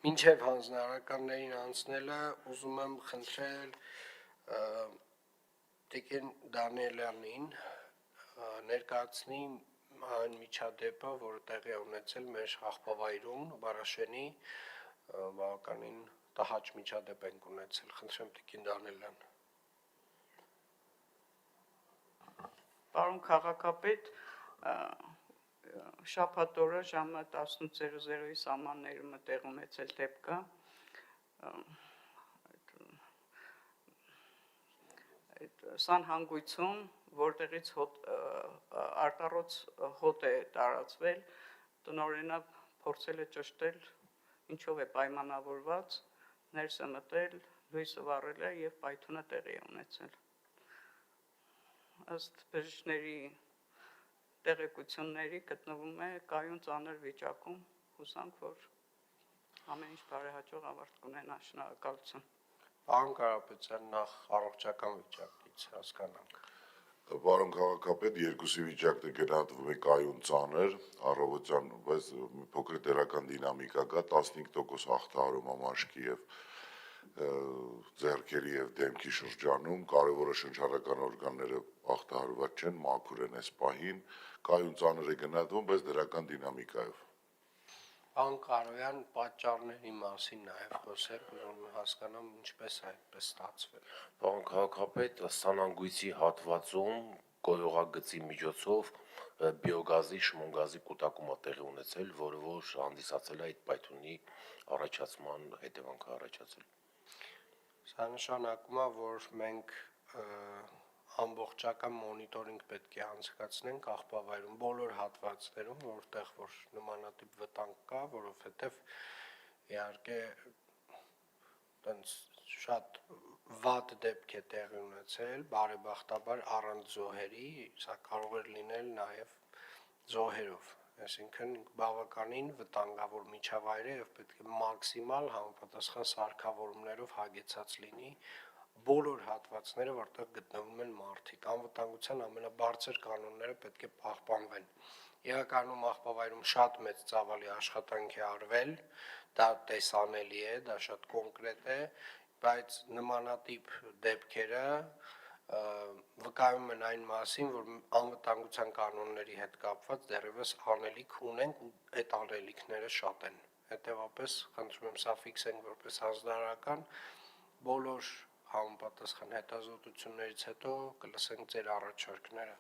Մինչև հանձնարարականներին անցնելը ուզում եմ խնդրել Տիկին Դանիելյանին ներկայացնի այն միջադեպը, որը տեղի է ունեցել մեր աղբավայրում, Բարաշենի, բավականին տհաճ միջադեպ ենք ունեցել, խնդրեմ Տիկին Դանիելյան։ Պարոն քաղաքապետ, շաբաթ օրը ժամը 18:00-ի սահմաններում տեղ ունեցել դեպքը, սանհանգույցում, որտեղից արտառոց հոտ է տարածվել, տնօրենը փորձել է ճշտել, ինչով է պայմանավորված, ներս է մտել, լույսը վառել է և պայթյունը տեղի է ունեցել։ Ըստ բժիշկների տեղեկությունների գտնվում է կայուն ծանր վիճակում, հուսանք, որ ամեն ինչ բարեհաջող ավարտ կունենա, շնորհակալություն։ Պարոն Կարապետյան, նախ առողջական վիճակից հասկանանք։ Պարոն քաղաքապետ, երկուսի վիճակն է գնահատվում է կայուն ծանր, առավոտյան, բայց մի փոքր դրական դինամիկա կա, 15% ախտահարում ամաշկի և ձեռքերի և դեմքի շրջանում, կարևորը շնչառական օրգանները ախտահարված չեն, մաքուր են այս պահին, կայուն ծանր է գնահատվում, բայց դրական դինամիկայով։ Պարոն Կարոյան, պատճառների մասին նաև խոսել, ուզում եմ հասկանամ ինչպես է այդպես ստացվել։ Պարոն քաղաքապետ, սանհանգույցի հատվածում գոյողագծի միջոցով բիոգազի, շմոնգազի կուտակում է տեղի ունեցել, որը որ հանդիսացել է այդ պայթյունի առաջացման հետևանքը առաջացել։ Սա նշանակում է, որ մենք ամբողջական մոնիտորինգ պետք է անցկացնենք աղբավայրում բոլոր հատվածներում, որտեղ որ նմանատիպ վտանգ կա, որովհետև իհարկե շատ վատ դեպք է տեղի ունեցել, բարեբախտաբար առանց զոհերի, սա կարող էր լինել նաև զոհերով, այսինքն բավականին վտանգավոր միջավայր է և պետք է մաքսիմալ համապատասխան սարքավորումներով հագեցած լինի բոլոր հատվածները, որտեղ գտնվում են մարդիկ, անվտանգության ամենաբարձր կանոնները պետք է պահպանվեն։ Իրականում աղբավայրում շատ մեծ ծավալի աշխատանք է արվել, դա տեսանելի է, դա շատ կոնկրետ է, բայց նմանատիպ դեպքերը վկայում են այն մասին, որ անվտանգության կանոնների հետ կապված դեռևս անելիք ունենք ու այդ անելիքները շատ են։ Հետևաբար խնդրում եմ սա ֆիքսենք որպես հանձնարարական, բոլոր համապատասխան հետազոտություններից հետո կլսենք ձեր առաջարկները։